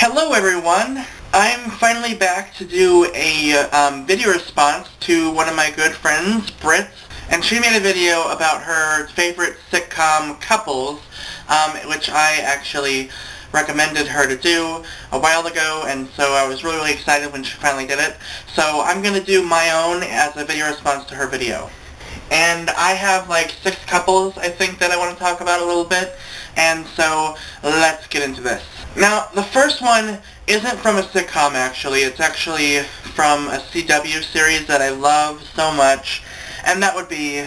Hello everyone! I'm finally back to do a video response to one of my good friends, Britt, and she made a video about her favorite sitcom couples, which I actually recommended her to do a while ago, and so I was really excited when she finally did it. So I'm going to do my own as a video response to her video. And I have like 6 couples, I think, that I want to talk about a little bit, and so let's get into this. Now, the first one isn't from a sitcom, actually. It's actually from a CW series that I love so much, and that would be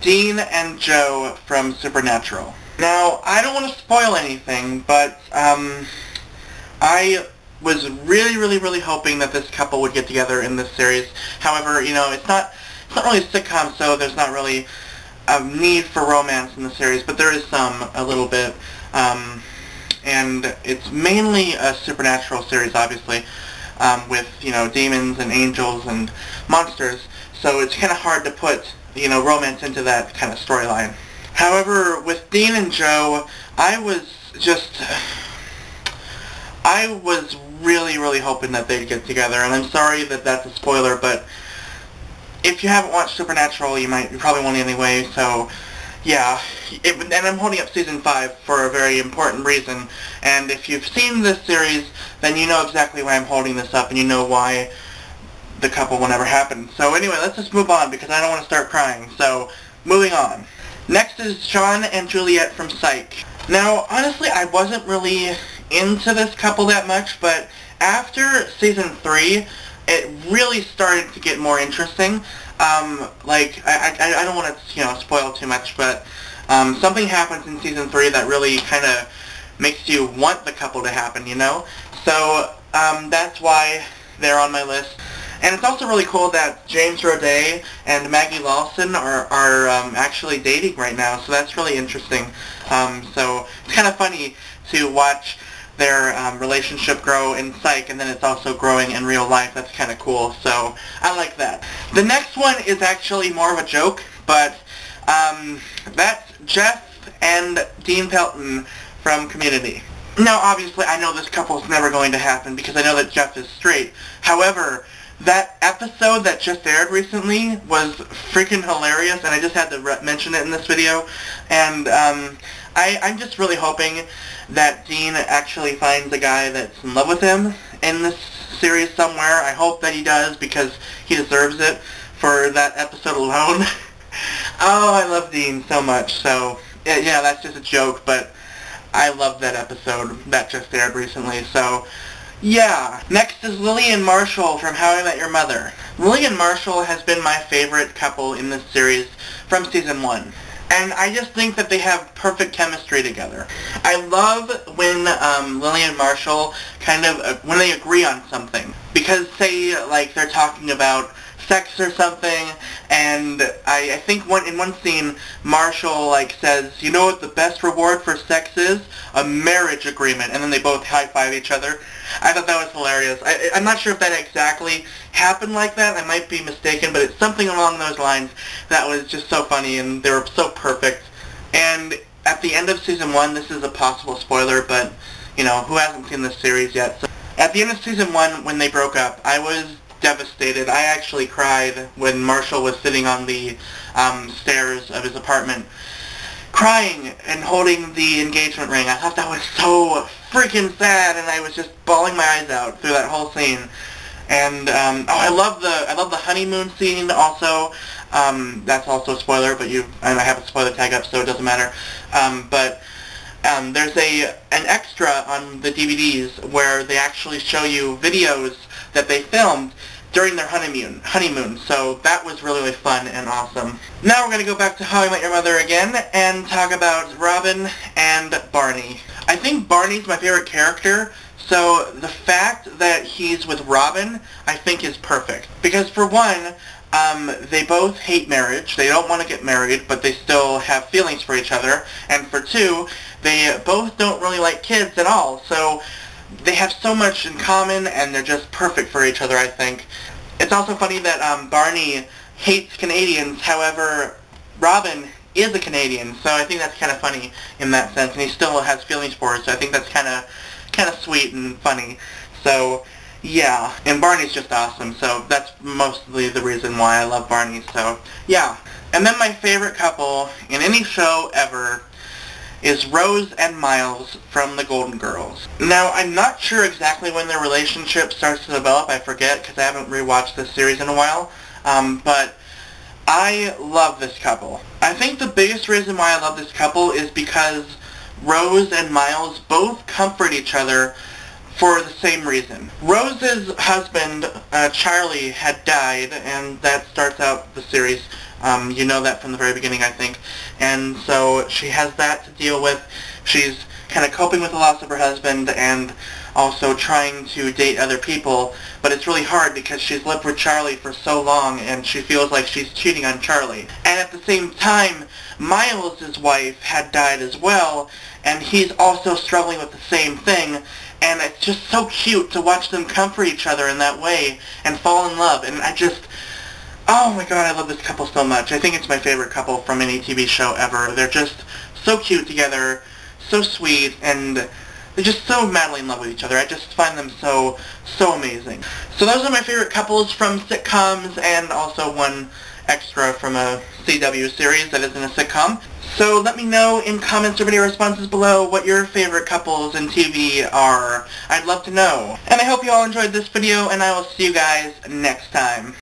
Dean and Jo from Supernatural. Now, I don't want to spoil anything, but I was really hoping that this couple would get together in this series. However, you know, it's not really a sitcom, so there's not really a need for romance in the series, but there is a little bit. And it's mainly a supernatural series, obviously, with, you know, demons and angels and monsters, so it's kind of hard to put, you know, romance into that kind of storyline. However, with Dean and Jo, I was really hoping that they'd get together, and I'm sorry that that's a spoiler, but if you haven't watched Supernatural, you probably won't anyway, so yeah. And I'm holding up Season 5 for a very important reason, and if you've seen this series, then you know exactly why I'm holding this up, and you know why the couple will never happen. So anyway, let's just move on, because I don't want to start crying, so moving on. Next is Sean and Juliet from Psych. Now, honestly, I wasn't really into this couple that much, but after Season 3, it really started to get more interesting. I don't want to, you know, spoil too much, but something happens in Season 3 that really kind of makes you want the couple to happen, you know? So that's why they're on my list. And it's also really cool that James Roday and Maggie Lawson are actually dating right now, so that's really interesting. So it's kind of funny to watch their relationship grow in Psych, and then it's also growing in real life. That's kind of cool, so I like that. The next one is actually more of a joke, but that's Jeff and Dean Pelton from Community. Now, obviously, I know this couple's never going to happen because I know that Jeff is straight. However, that episode that just aired recently was freaking hilarious, and I just had to mention it in this video. And I'm just really hoping that Dean actually finds a guy that's in love with him in this series somewhere. I hope that he does, because he deserves it for that episode alone. Oh, I love Dean so much. So, yeah, that's just a joke, but I love that episode that just aired recently. So, yeah. Next is Lily and Marshall from How I Met Your Mother. Lily and Marshall has been my favorite couple in this series from Season 1. And I just think that they have perfect chemistry together. I love when Lily and Marshall when they agree on something. Because, say, like, they're talking about sex or something, and I think in one scene, Marshall, like, says, you know what the best reward for sex is? A marriage agreement. And then they both high-five each other. I thought that was hilarious. I'm not sure if that exactly happened like that. I might be mistaken, but it's something along those lines that was just so funny, and they were so perfect. And at the end of Season 1, this is a possible spoiler, but, you know, who hasn't seen this series yet? So, at the end of Season 1, when they broke up, I was devastated. I actually cried when Marshall was sitting on the stairs of his apartment, crying and holding the engagement ring. I thought that was so freaking sad, and I was just bawling my eyes out through that whole scene. And I love the honeymoon scene also. That's also a spoiler, but I have a spoiler tag up, so it doesn't matter. There's an extra on the DVDs where they actually show you videos that they filmed during their honeymoon, so that was really fun and awesome. Now we're going to go back to How I Met Your Mother again and talk about Robin and Barney. I think Barney's my favorite character, so the fact that he's with Robin, I think, is perfect. Because for one, they both hate marriage. They don't want to get married, but they still have feelings for each other. And for two, they both don't really like kids at all, so they have so much in common, and they're just perfect for each other, I think. It's also funny that Barney hates Canadians, however, Robin is a Canadian, so I think that's kind of funny in that sense, and he still has feelings for her, so I think that's kind of kind of sweet and funny. So, yeah. And Barney's just awesome, so that's mostly the reason why I love Barney, so, yeah. And then my favorite couple in any show ever is Rose and Miles from the Golden Girls. Now, I'm not sure exactly when their relationship starts to develop. I forget because I haven't rewatched this series in a while. But I love this couple. I think the biggest reason why I love this couple is because Rose and Miles both comfort each other for the same reason. Rose's husband, Charlie, had died, and that starts out the series. You know that from the very beginning, I think. And so she has that to deal with. She's kind of coping with the loss of her husband and also trying to date other people, but it's really hard because she's lived with Charlie for so long and she feels like she's cheating on Charlie. And at the same time, Miles' wife had died as well, and he's also struggling with the same thing, and it's just so cute to watch them comfort each other in that way and fall in love, and oh my god, I love this couple so much. I think it's my favorite couple from any TV show ever. They're just so cute together, so sweet, and they're just so madly in love with each other. I just find them so amazing. So those are my favorite couples from sitcoms, and also one extra from a CW series that isn't a sitcom. So let me know in comments or video responses below what your favorite couples in TV are. I'd love to know. And I hope you all enjoyed this video, and I will see you guys next time.